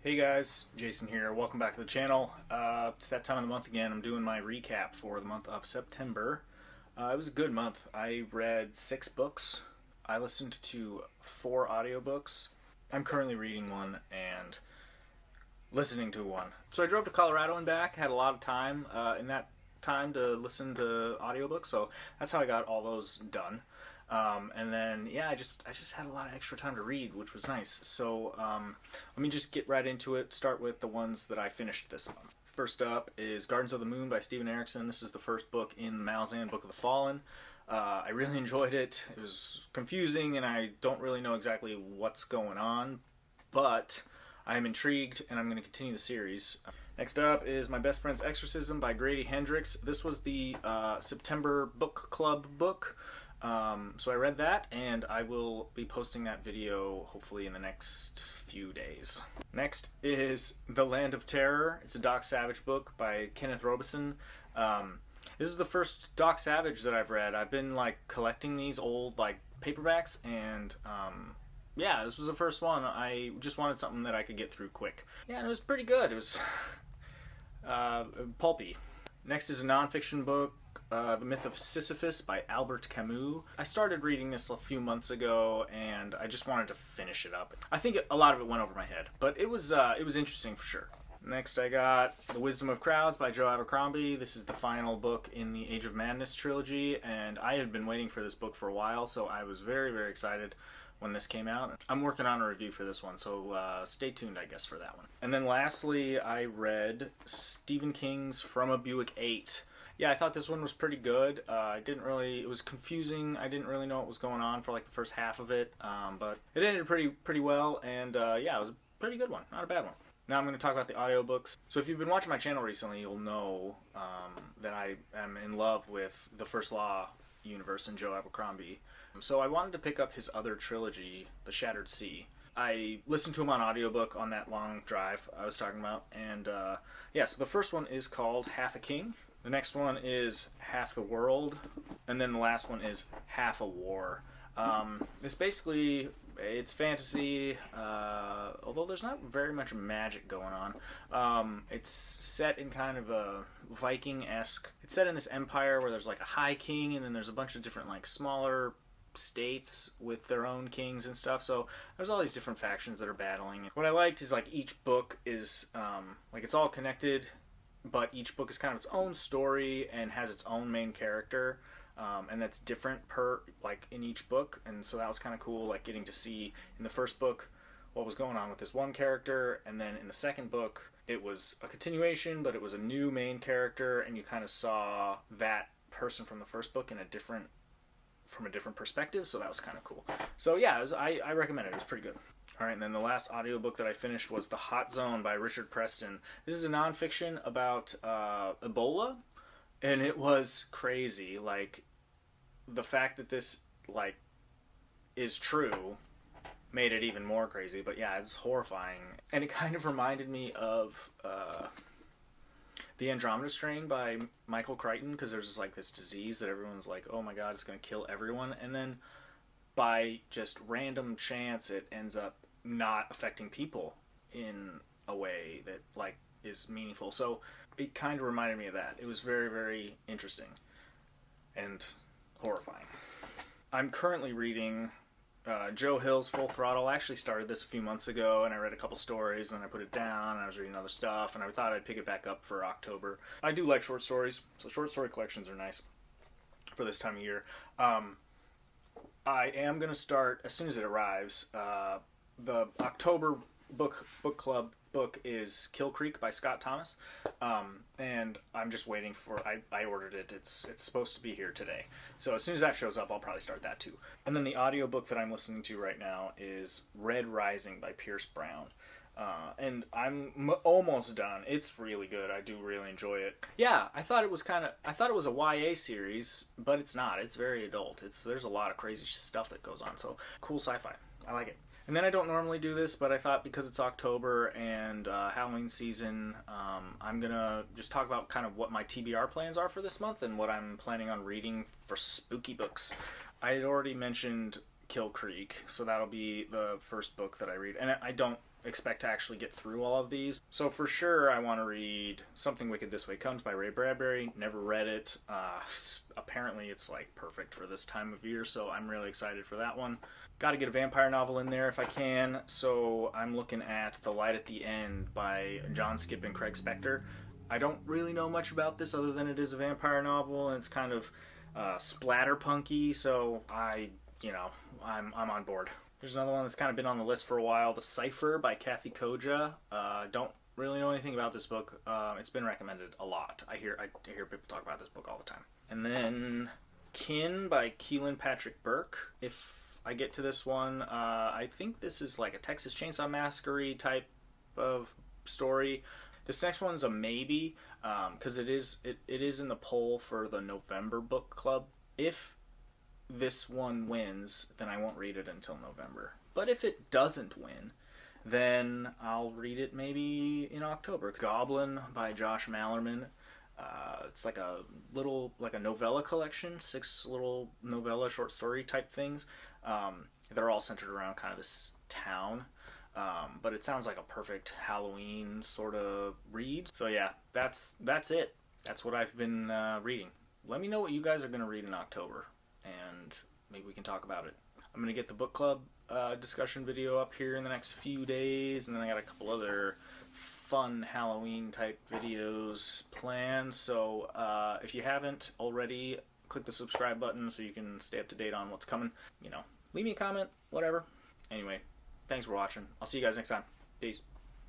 Hey guys, Jason here. Welcome back to the channel. It's that time of the month again. I'm doing my recap for the month of September. It was a good month. I read 6 books. I listened to 4 audiobooks. I'm currently reading one and listening to one. So I drove to Colorado and back. Had a lot of time in that time to listen to audiobooks. So that's how I got all those done. And then, yeah, I just had a lot of extra time to read, which was nice. So let me just get right into it. Start with the ones that I finished this month. First up is Gardens of the Moon by Steven Erikson. This is the first book in the Malazan Book of the Fallen. I really enjoyed it. It was confusing, and I don't really know exactly what's going on, but I am intrigued, and I'm going to continue the series. Next up is My Best Friend's Exorcism by Grady Hendrix. This was the September book club book. So I read that, and I will be posting that video hopefully in the next few days. Next is The Land of Terror. It's a Doc Savage book by Kenneth Robeson. This is the first Doc Savage that I've read. I've been collecting these old paperbacks, and yeah, this was the first one. I just wanted something that I could get through quick. Yeah, and it was pretty good. It was pulpy. Next is a nonfiction book, The Myth of Sisyphus by Albert Camus. I started reading this a few months ago, and I just wanted to finish it up. I think a lot of it went over my head, but it was interesting for sure. Next I got The Wisdom of Crowds by Joe Abercrombie. This is the final book in the Age of Madness trilogy, and I had been waiting for this book for a while, so I was very, very excited when this came out. I'm working on a review for this one, so stay tuned, I guess, for that one. And then lastly, I read Stephen King's From a Buick 8. Yeah, I thought this one was pretty good. It was confusing. I didn't really know what was going on for the first half of it, but it ended pretty well, and yeah, it was a pretty good one, not a bad one. Now I'm going to talk about the audiobooks. So if you've been watching my channel recently, you'll know that I am in love with the First Law universe and Joe Abercrombie. So I wanted to pick up his other trilogy, The Shattered Sea. I listened to him on audiobook on that long drive I was talking about, and yeah, so the first one is called Half a King. The next one is Half the World, and then the last one is Half a War. It's fantasy, although there's not very much magic going on. It's set in kind of a Viking-esque. It's set in this empire where there's a high king, and then there's a bunch of different smaller states with their own kings and stuff. So there's all these different factions that are battling. What I liked is each book is it's all connected, but each book is kind of its own story and has its own main character. And that's different per in each book, and so that was kind of cool, getting to see in the first book what was going on with this one character, and then in the second book it was a continuation, but it was a new main character, and you kind of saw that person from the first book from a different perspective, so that was kind of cool. So yeah, I recommend it. It was pretty good. Alright, and then the last audiobook that I finished was The Hot Zone by Richard Preston. This is a nonfiction about Ebola, and it was crazy. The fact that this is true made it even more crazy. But yeah, it's horrifying, and it kind of reminded me of The Andromeda Strain by Michael Crichton, because there's this disease that everyone's oh my god, it's going to kill everyone, and then by just random chance it ends up not affecting people in a way that is meaningful. So it kind of reminded me of that. It was very, very interesting and horrifying. I'm currently reading Joe Hill's Full Throttle. I actually started this a few months ago, and I read a couple stories, and then I put it down, and I was reading other stuff, and I thought I'd pick it back up for October. I do like short stories, so short story collections are nice for this time of year. I am going to start, as soon as it arrives, the October book club book is Kill Creek by Scott Thomas, and I'm just waiting for, I ordered it. It's supposed to be here today, so as soon as that shows up I'll probably start that too. And then the audiobook that I'm listening to right now is Red Rising by Pierce Brown, and I'm almost done. It's really good. I do really enjoy it. Yeah, I thought it was a YA series, but it's not. It's very adult. There's a lot of crazy stuff that goes on, so cool sci-fi. I like it. And then I don't normally do this, but I thought because it's October and Halloween season, I'm going to just talk about kind of what my TBR plans are for this month and what I'm planning on reading for spooky books. I had already mentioned Kill Creek, so that'll be the first book that I read. And I don't expect to actually get through all of these. So for sure, I want to read Something Wicked This Way Comes by Ray Bradbury. Never read it. Apparently, it's like perfect for this time of year, so I'm really excited for that one. Got to get a vampire novel in there if I can, so I'm looking at The Light at the End by John Skipp and Craig Spector. I don't really know much about this other than it is a vampire novel, and it's kind of splatterpunky, so I'm on board. There's another one that's kind of been on the list for a while, The Cipher by Kathy Koja. Don't really know anything about this book. It's been recommended a lot. I hear people talk about this book all the time. And then Kin by Keelan Patrick Burke. If I get to this one, I think this is like a Texas Chainsaw Massacre type of story. This next one's a maybe, because it is in the poll for the November book club. If this one wins, then I won't read it until November. But if it doesn't win, then I'll read it maybe in October. Goblin by Josh Mallerman. It's like a novella collection, 6 little novella short story type things. They're all centered around kind of this town. But it sounds like a perfect Halloween sort of read. So yeah, that's it. That's what I've been reading. Let me know what you guys are going to read in October, and maybe we can talk about it. I'm going to get the book club discussion video up here in the next few days, and then I got a couple other fun Halloween type videos planned. So if you haven't already, click the subscribe button so you can stay up to date on what's coming. Leave me a comment, whatever. Anyway, thanks for watching. I'll see you guys next time. Peace.